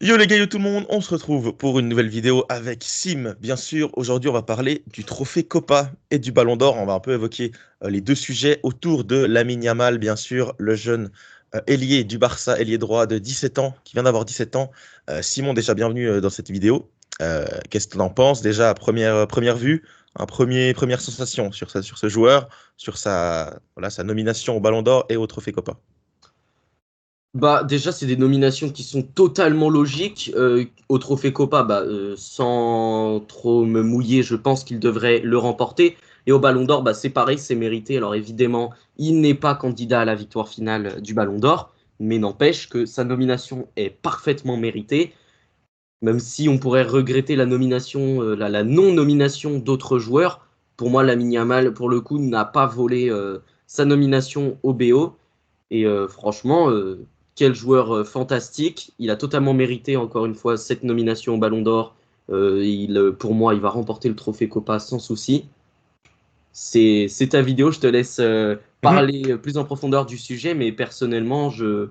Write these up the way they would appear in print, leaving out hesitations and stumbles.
Yo les gars, yo tout le monde, on se retrouve pour une nouvelle vidéo avec Sim. Bien sûr, aujourd'hui on va parler du trophée Copa et du Ballon d'Or. On va un peu évoquer les deux sujets autour de Lamine Yamal, bien sûr, le jeune ailier du Barça, ailier droit de 17 ans, qui vient d'avoir 17 ans. Simon, déjà bienvenue dans cette vidéo. Qu'est-ce que tu en penses déjà à première vue, première sensation sur ce joueur, sur sa nomination au Ballon d'Or et au trophée Copa? Bah, déjà, c'est des nominations qui sont totalement logiques. Au Trophée Copa, sans trop me mouiller, je pense qu'il devrait le remporter. Et au Ballon d'Or, c'est pareil, c'est mérité. Alors évidemment, il n'est pas candidat à la victoire finale du Ballon d'Or, mais n'empêche que sa nomination est parfaitement méritée. Même si on pourrait regretter la nomination, la non-nomination d'autres joueurs, pour moi, Lamine Yamal, pour le coup, n'a pas volé sa nomination au BO. Et franchement, quel joueur fantastique. Il a totalement mérité, encore une fois, cette nomination au Ballon d'Or. Pour moi, il va remporter le trophée Copa sans souci. C'est ta vidéo, je te laisse Mhm. parler plus en profondeur du sujet, mais personnellement, je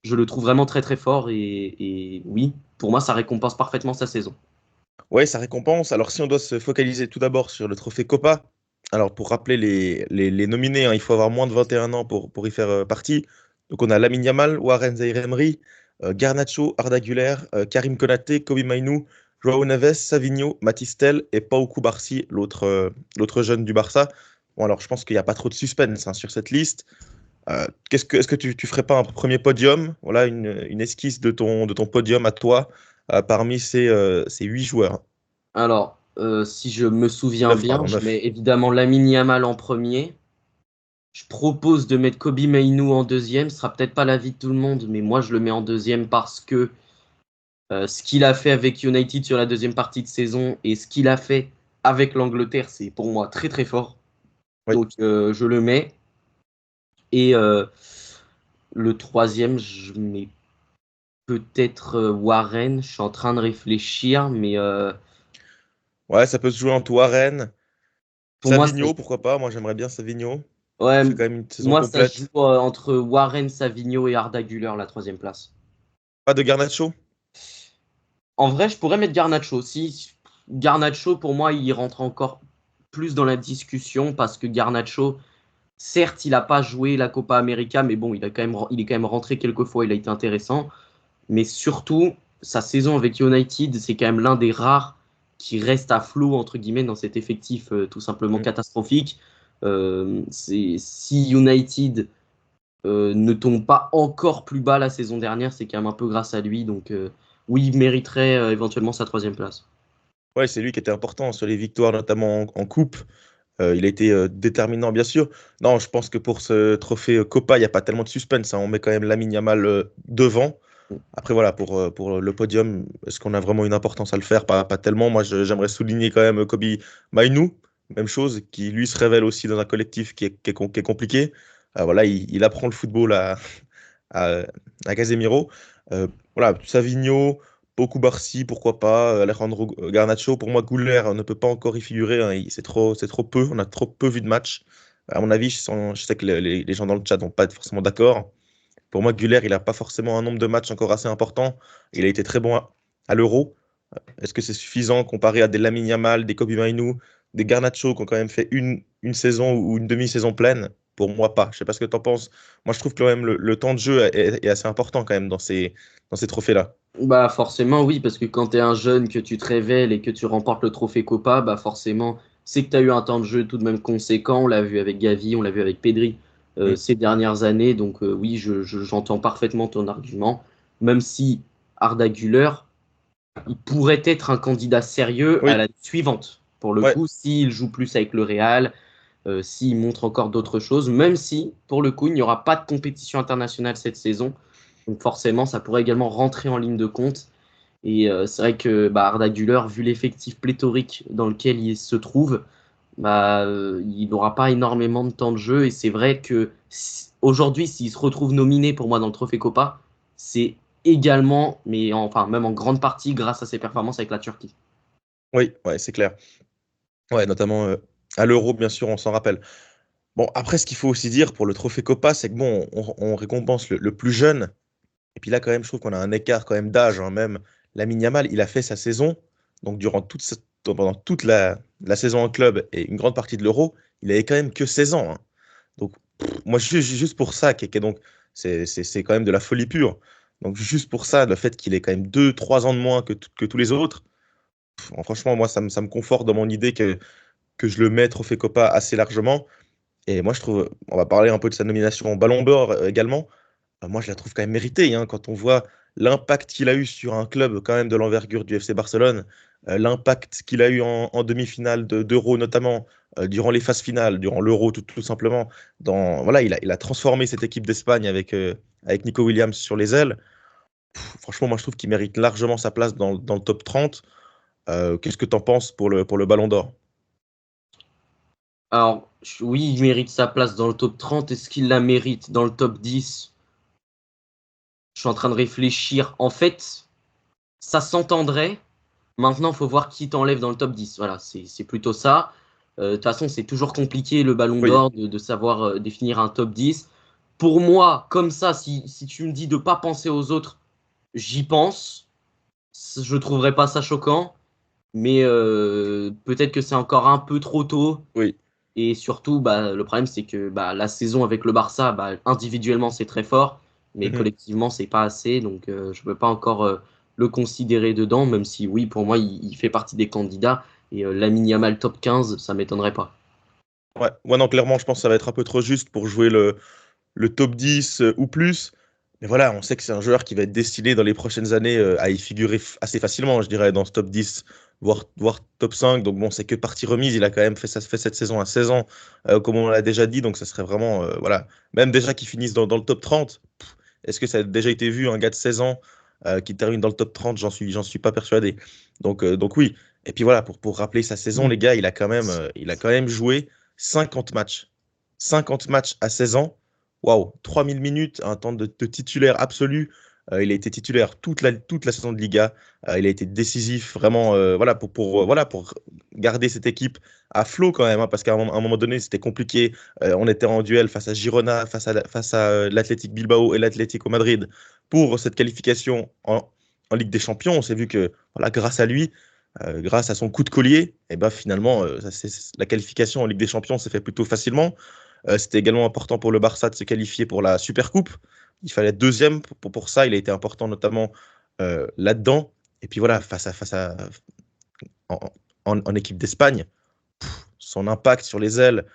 le trouve vraiment très très fort. Et oui, pour moi, ça récompense parfaitement sa saison. Ouais, ça récompense. Alors, si on doit se focaliser tout d'abord sur le trophée Copa, alors pour rappeler les nominés, hein, il faut avoir moins de 21 ans pour y faire partie. Donc, on a Lamine Yamal, Warren Zaïre-Emery, Garnacho, Arda Güler, Karim Konaté, Kobe Mainoo, Joao Neves, Savinho, Mathys Tel et Pau Cubarsí, l'autre jeune du Barça. Bon, alors, je pense qu'il n'y a pas trop de suspense hein, sur cette liste. Est-ce que tu ferais pas un premier podium? Voilà, une esquisse de ton podium à toi parmi ces 8 joueurs. Alors, si je me souviens 9, bien, pardon, je 9. mets évidemment Lamine Yamal en premier. Je propose de mettre Kobe Mainoo en deuxième. Ce sera peut-être pas l'avis de tout le monde, mais moi je le mets en deuxième parce que ce qu'il a fait avec United sur la deuxième partie de saison et ce qu'il a fait avec l'Angleterre, c'est pour moi très très fort. Oui. Donc je le mets. Et le troisième, je mets peut-être Warren. Je suis en train de réfléchir, mais Ouais, ça peut se jouer en Touraine. pour moi, ça, Savigno, pourquoi pas? Moi, j'aimerais bien Savigno. ouais, Il fait quand même une saison moi, ça se joue complète. entre Warren, Savigno et Arda Güler, la troisième place. Pas de Garnacho? En vrai, je pourrais mettre Garnacho aussi. Garnacho, pour moi, il rentre encore plus dans la discussion parce que Garnacho, certes, il n'a pas joué la Copa América, mais bon, il est quand même rentré quelques fois, il a été intéressant. Mais surtout, sa saison avec United, c'est quand même l'un des rares qui reste à flot, entre guillemets, dans cet effectif tout simplement Mm. catastrophique. Si United ne tombe pas encore plus bas la saison dernière, c'est quand même un peu grâce à lui. Donc oui, il mériterait éventuellement sa troisième place. Ouais, c'est lui qui était important sur les victoires, notamment en coupe. Il a été déterminant, bien sûr. Non, je pense que pour ce trophée Copa, il n'y a pas tellement de suspense, hein. On met quand même Lamine Yamal devant. Après, voilà, pour le podium, est-ce qu'on a vraiment une importance à le faire? Pas tellement. Moi, j'aimerais souligner quand même Kobe Mainoo, même chose, qui lui se révèle aussi dans un collectif qui est compliqué. Voilà, il apprend le football à, à Casemiro. Voilà, Savigno, beaucoup Barcy, pourquoi pas. Alejandro Garnacho, pour moi, Güler ne peut pas encore y figurer, hein. C'est trop peu. On a trop peu vu de match. À mon avis, je sais que les gens dans le chat vont pas être forcément d'accord. Pour moi, Güler, il n'a pas forcément un nombre de matchs encore assez important. Il a été très bon à l'Euro. Est-ce que c'est suffisant comparé à des Lamine Yamal, des Kobe Mainoo, des Garnacho qui ont quand même fait une saison ou une demi-saison pleine? Pour moi, pas. Je sais pas ce que tu en penses. Moi, je trouve que quand même le temps de jeu est assez important quand même dans ces trophées-là. Bah forcément oui, parce que quand tu es un jeune, que tu te révèles et que tu remportes le trophée Copa, bah forcément, c'est que tu as eu un temps de jeu tout de même conséquent. On l'a vu avec Gavi, on l'a vu avec Pedri Mm. ces dernières années. Donc oui, j'entends parfaitement ton argument. Même si Arda Güler, il pourrait être un candidat sérieux à Oui, la suivante. Pour le ouais. coup, s'il joue plus avec le Real, s'il montre encore d'autres choses, même si, pour le coup, il n'y aura pas de compétition internationale cette saison. Donc forcément, ça pourrait également rentrer en ligne de compte. Et c'est vrai que Arda Güler, vu l'effectif pléthorique dans lequel il se trouve, il n'aura pas énormément de temps de jeu. Et c'est vrai que aujourd'hui, s'il se retrouve nominé pour moi dans le Trophée Copa, c'est également, mais enfin même en grande partie grâce à ses performances avec la Turquie. Oui, ouais, c'est clair. Ouais, notamment à l'Euro, bien sûr, on s'en rappelle. Bon, après, ce qu'il faut aussi dire pour le trophée Copa, c'est que bon, on récompense le plus jeune. Et puis là, quand même, je trouve qu'on a un écart quand même d'âge, hein. Même Lamine Yamal, il a fait sa saison, donc pendant toute la saison en club et une grande partie de l'Euro, il avait quand même que 16 ans, hein. Donc, moi, juste pour ça, donc, c'est quand même de la folie pure. Donc, juste pour ça, le fait qu'il ait quand même 2, 3 ans de moins que tous les autres, franchement, moi, ça me conforte dans mon idée que je le mets Trophée Copa assez largement. Et moi, je trouve, on va parler un peu de sa nomination au Ballon d'Or également. Moi, je la trouve quand même méritée, hein, quand on voit l'impact qu'il a eu sur un club quand même de l'envergure du FC Barcelone, l'impact qu'il a eu en demi-finale d'Euro notamment, durant les phases finales, durant l'Euro tout simplement. Voilà, il a transformé cette équipe d'Espagne avec Nico Williams sur les ailes. Franchement, moi, je trouve qu'il mérite largement sa place dans le top 30. Qu'est-ce que tu en penses pour le Ballon d'Or? Alors, oui, il mérite sa place dans le top 30. Est-ce qu'il la mérite dans le top 10? Je suis en train de réfléchir. En fait, ça s'entendrait. Maintenant, il faut voir qui t'enlève dans le top 10. Voilà, c'est plutôt ça. De toute façon, c'est toujours compliqué le Ballon Oui, d'Or de savoir définir un top 10. Pour moi, comme ça, si tu me dis de ne pas penser aux autres, j'y pense. Je ne trouverais pas ça choquant. Mais peut-être que c'est encore un peu trop tôt. oui. Et surtout, bah, le problème, c'est que bah, la saison avec le Barça, bah, individuellement, c'est très fort, mais Mhm. collectivement, c'est pas assez. Donc, je ne peux pas encore le considérer dedans, même si, oui, pour moi, il fait partie des candidats. Et Lamine Yamal top 15, ça m'étonnerait pas. Ouais, non, clairement, je pense que ça va être un peu trop juste pour jouer le top 10 ou plus. Mais voilà, on sait que c'est un joueur qui va être destiné dans les prochaines années à y figurer assez facilement, je dirais, dans ce top 10, voire top 5. Donc bon, c'est que partie remise. Il a quand même fait cette saison à 16 ans, comme on l'a déjà dit. Donc ça serait vraiment, voilà, même déjà qu'il finisse dans le top 30. Est-ce que ça a déjà été vu, un gars de 16 ans qui termine dans le top 30? J'en suis pas persuadé. Donc oui. Et puis voilà, pour rappeler sa saison, les gars, il a quand même joué 50 matchs. 50 matchs à 16 ans. Waouh, 3000 minutes, un temps de titulaire absolu. Il a été titulaire toute la saison de Liga. Il a été décisif vraiment voilà, voilà, pour garder cette équipe à flot quand même, hein, parce qu'à un moment donné, c'était compliqué. On était en duel face à Girona, face à l'Athletic Bilbao et l'Atlético Madrid pour cette qualification en Ligue des Champions. On s'est vu que voilà, grâce à lui, grâce à son coup de collier, et ben finalement, la qualification en Ligue des Champions s'est fait plutôt facilement. C'était également important pour le Barça de se qualifier pour la Supercoupe. Il fallait être deuxième pour ça. Il a été important notamment là-dedans. Et puis voilà, en, en équipe d'Espagne, son impact sur les ailes,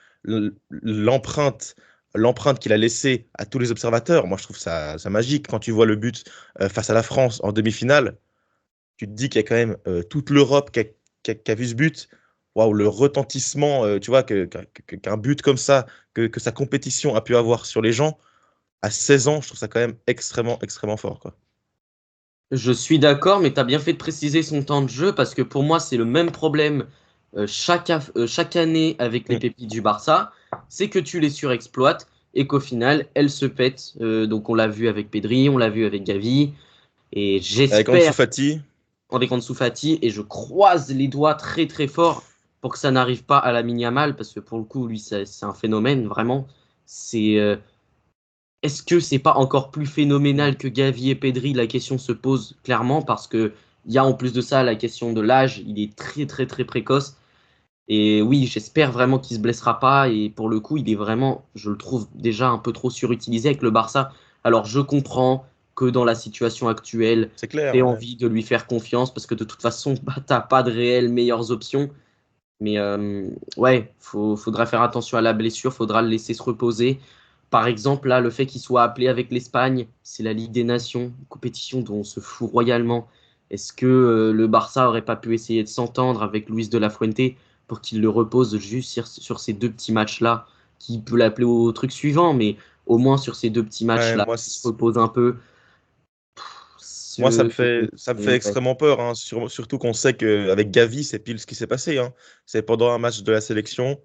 l'empreinte, l'empreinte qu'il a laissée à tous les observateurs, moi je trouve ça magique. Quand tu vois le but face à la France en demi-finale, tu te dis qu'il y a quand même toute l'Europe qui a vu ce but. Waouh, le retentissement, tu vois, qu'un but comme ça, que sa compétition a pu avoir sur les gens, à 16 ans, je trouve ça quand même extrêmement fort, quoi. Je suis d'accord, mais tu as bien fait de préciser son temps de jeu parce que pour moi, c'est le même problème chaque année avec les Mm. pépites du Barça. C'est que tu les surexploites et qu'au final, elles se pètent. Donc, on l'a vu avec Pedri, on l'a vu avec Gavi. Et Avec Ansu j'espère, Fati, avec Ansu Fati, et je croise les doigts très très fort pour que ça n'arrive pas à la Yamal parce que pour le coup, lui, c'est un phénomène, vraiment. C'est. Est-ce que c'est pas encore plus phénoménal que Gavi et Pedri? La question se pose clairement parce que il y a en plus de ça la question de l'âge. Il est très très très précoce. Et oui, j'espère vraiment qu'il se blessera pas. Et pour le coup, il est vraiment, je le trouve déjà un peu trop surutilisé avec le Barça. Alors je comprends que dans la situation actuelle, c'est clair, tu ouais. envie de lui faire confiance parce que de toute façon, bah, t'as pas de réelles meilleures options. Mais ouais, faudra faire attention à la blessure, faudra le laisser se reposer. Par exemple, là, le fait qu'il soit appelé avec l'Espagne, c'est la Ligue des Nations, une compétition dont on se fout royalement. Est-ce que le Barça aurait pas pu essayer de s'entendre avec Luis de la Fuente pour qu'il le repose juste sur ces deux petits matchs-là, qui peut l'appeler au truc suivant, mais au moins sur ces deux petits Ouais, matchs-là, qu'il se repose un peu. moi, Ce- ça me fait ouais. extrêmement peur, hein, surtout qu'on sait qu'avec Gavi, c'est pile ce qui s'est passé, hein. C'est pendant un match de la sélection,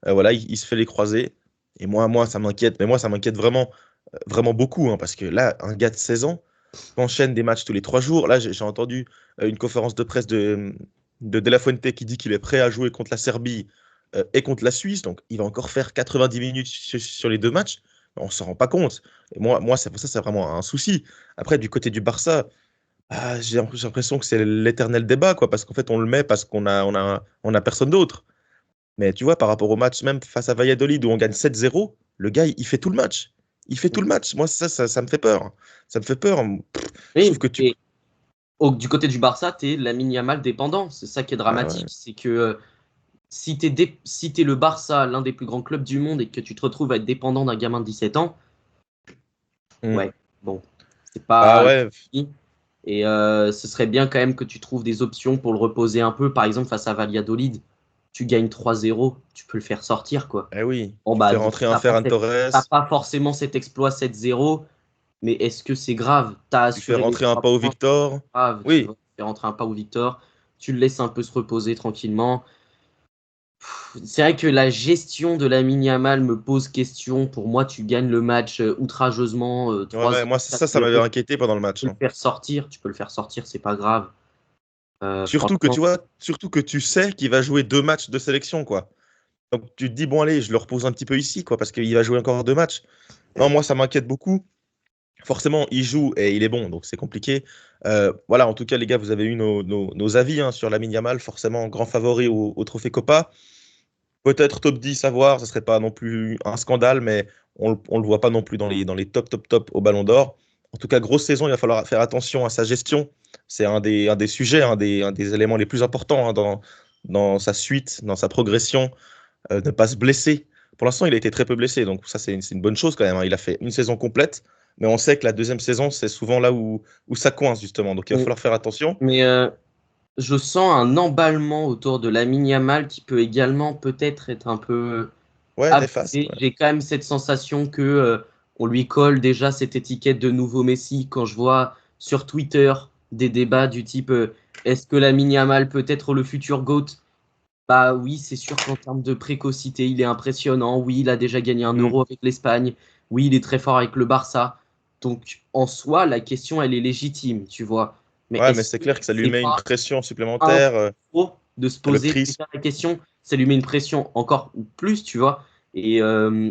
voilà, il se fait les croiser. Et moi, ça m'inquiète. Mais moi, ça m'inquiète vraiment beaucoup, hein, parce que là, un gars de 16 ans enchaîne des matchs tous les 3 jours. Là, j'ai entendu une conférence de presse de La Fuente qui dit qu'il est prêt à jouer contre la Serbie et contre la Suisse. Donc, il va encore faire 90 minutes sur les deux matchs. On ne s'en rend pas compte. Et moi ça, c'est vraiment un souci. Après, du côté du Barça, j'ai l'impression que c'est l'éternel débat, quoi, parce qu'en fait, on le met parce qu'on a personne d'autre. Mais tu vois, par rapport au match même face à Valladolid où on gagne 7-0, le gars, il fait tout le match. Il fait tout le match. Moi, ça me fait peur. Ça me fait peur. Je trouve Oui, que tu. et du côté du Barça, t'es Lamine Yamal dépendant. C'est ça qui est Ah ouais. dramatique. C'est que si t'es le Barça, l'un des plus grands clubs du monde, et que tu te retrouves à être dépendant d'un gamin de 17 ans, Hmm. ouais, bon, c'est Bah pas. ouais. Et ce serait bien quand même que tu trouves des options pour le reposer un peu. Par exemple, face à Valladolid, tu gagnes 3-0, tu peux le faire sortir, quoi. Eh oui. Bon, Tu bah, fais rentrer un Ferran t'as Torres. pas forcément cet exploit 7-0, mais est-ce que c'est grave? T'as Tu fais assuré les rentrer un 3 Pau points, Victor. grave, tu Oui. vas faire rentrer un pas au Victor, tu le laisses un peu se reposer tranquillement. C'est vrai que la gestion de la Yamal me pose question. Pour moi, tu gagnes le match outrageusement, Ouais, 3-0, moi, ça m'avait 4-0. inquiété pendant le match, hein. Tu peux le faire sortir, c'est pas grave. Surtout que Franchement, tu vois, surtout que tu sais qu'il va jouer 2 matchs de sélection, quoi. Donc tu te dis, bon, allez, je le repose un petit peu ici, quoi, parce qu'il va jouer encore 2 matchs. Non, moi, ça m'inquiète beaucoup. Forcément, il joue et il est bon, donc c'est compliqué. Voilà, en tout cas, les gars, vous avez eu nos avis, hein, sur Lamine Yamal, forcément grand favori au Trophée Copa. Peut-être top 10 à voir, ce serait pas non plus un scandale, mais on le voit pas non plus dans les top, top, top au Ballon d'Or. En tout cas, grosse saison, il va falloir faire attention à sa gestion. C'est un des sujets, un des éléments les plus importants, hein, dans sa suite, dans sa progression, ne pas se blesser. Pour l'instant, il a été très peu blessé, donc ça, c'est une bonne chose quand même, hein. Il a fait une saison complète, mais on sait que la deuxième saison, c'est souvent là où ça coince, justement. Donc il va falloir faire attention. mais je sens un emballement autour de la Yamal qui peut également peut-être être un peu Ouais, néfaste. abusé. Ouais. J'ai quand même cette sensation que on lui colle déjà cette étiquette de nouveau Messi quand je vois sur Twitter des débats du type est-ce que la Yamal peut être le futur GOAT? Bah oui, c'est sûr qu'en termes de précocité, il est impressionnant. Oui, il a déjà gagné un Mm. Euro avec l'Espagne. Oui, il est très fort avec le Barça. Donc en soi, la question, elle est légitime, tu vois. Mais Ouais, mais est-ce c'est que clair que ça lui c'est met une pas pression un supplémentaire. trop de se Le poser prisme. déjà la question? Ça lui met une pression encore plus, tu vois. Et, euh,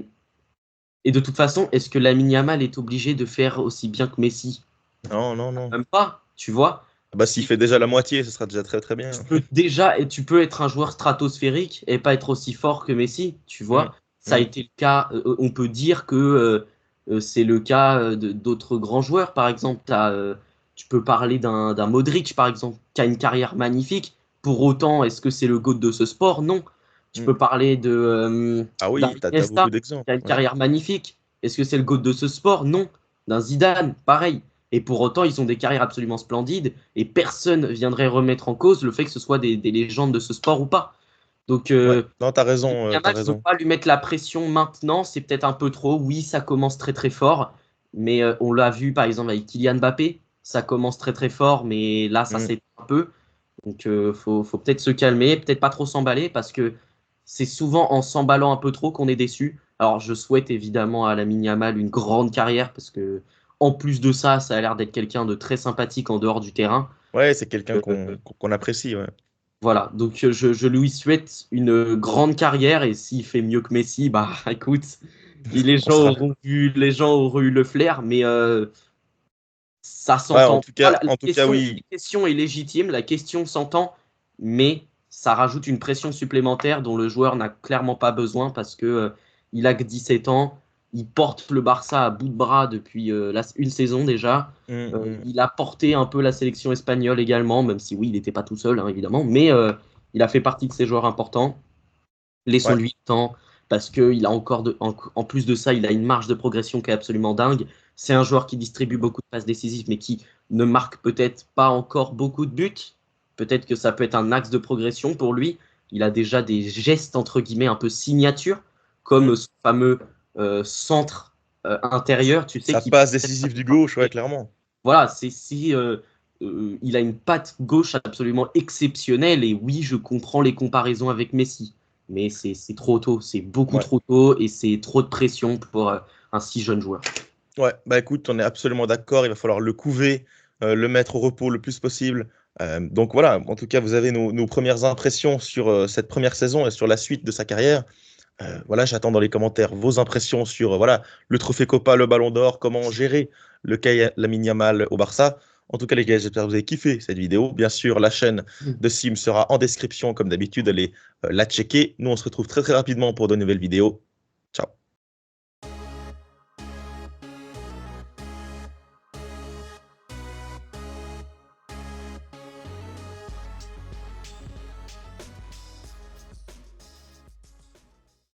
et de toute façon, est-ce que Lamine Yamal est obligé de faire aussi bien que Messi? Non, non, non. Même pas, tu vois. Bah, s'il fait déjà la moitié, ce sera déjà très, très bien. Tu peux être un joueur stratosphérique et pas être aussi fort que Messi, tu Mm. vois. Ça a Mm. été le cas. On peut dire que c'est le cas d'autres grands joueurs, par exemple. Tu peux parler d'un Modric, par exemple, qui a une carrière magnifique. Pour autant, est-ce que c'est le GOAT de ce sport? Non. Tu Mm. peux parler Ah d'un oui, t'as Iniesta, beaucoup qui a d'exemples. une Ouais. carrière magnifique. Est-ce que c'est le GOAT de ce sport? Non. D'un Zidane, pareil. Et pour autant, ils ont des carrières absolument splendides et personne viendrait remettre en cause le fait que ce soit des légendes de ce sport ou pas. Donc, Ouais. Non, t'as raison, t'as Yamal, je ne veux raison. pas lui mettre la pression maintenant, c'est peut-être un peu trop. Oui, ça commence très très fort, mais on l'a vu par exemple avec Kylian Mbappé, ça commence très très fort, mais là, ça Mm. s'éteint un peu. Donc, faut peut-être se calmer, peut-être pas trop s'emballer, parce que c'est souvent en s'emballant un peu trop qu'on est déçu. Alors, je souhaite évidemment à Lamine Yamal une grande carrière, parce que en plus de ça, ça a l'air d'être quelqu'un de très sympathique en dehors du terrain. Ouais, c'est quelqu'un Euh, qu'on apprécie. Ouais. voilà, donc je lui souhaite une grande carrière, et s'il fait mieux que Messi, bah écoute, On sera. les gens auront eu le flair, mais ça Ouais, s'entend. en tout cas, La oui. question est légitime, la question s'entend, mais ça rajoute une pression supplémentaire dont le joueur n'a clairement pas besoin parce que il a que 17 ans, il porte le Barça à bout de bras depuis une saison déjà. Mm, mm. Il a porté un peu la sélection espagnole également, même si oui, il n'était pas tout seul, hein, évidemment, mais il a fait partie de ces joueurs importants. Ouais. Laissons-lui le temps, parce qu'il a encore en plus de ça, il a une marge de progression qui est absolument dingue. C'est un joueur qui distribue beaucoup de passes décisives, mais qui ne marque peut-être pas encore beaucoup de buts. Peut-être que ça peut être un axe de progression pour lui. Il a déjà des gestes, entre guillemets, un peu signature, Mm. comme ce fameux centre intérieur, tu sais, Ça qui peut passe décisive du gauche, ouais, clairement. voilà, c'est si il a une patte gauche absolument exceptionnelle. Et oui, je comprends les comparaisons avec Messi, mais c'est trop tôt, c'est beaucoup Ouais. trop tôt et c'est trop de pression pour un si jeune joueur. Ouais, bah écoute, on est absolument d'accord. Il va falloir le couver, le mettre au repos le plus possible. Donc voilà, en tout cas, vous avez nos premières impressions sur cette première saison et sur la suite de sa carrière. Voilà, j'attends dans les commentaires vos impressions sur voilà, le trophée Copa, le Ballon d'Or, comment gérer le cas Lamine Yamal au Barça. En tout cas, les gars, j'espère que vous avez kiffé cette vidéo. Bien sûr, la chaîne de Sim sera en description, comme d'habitude. Allez la checker. Nous, on se retrouve très très rapidement pour de nouvelles vidéos.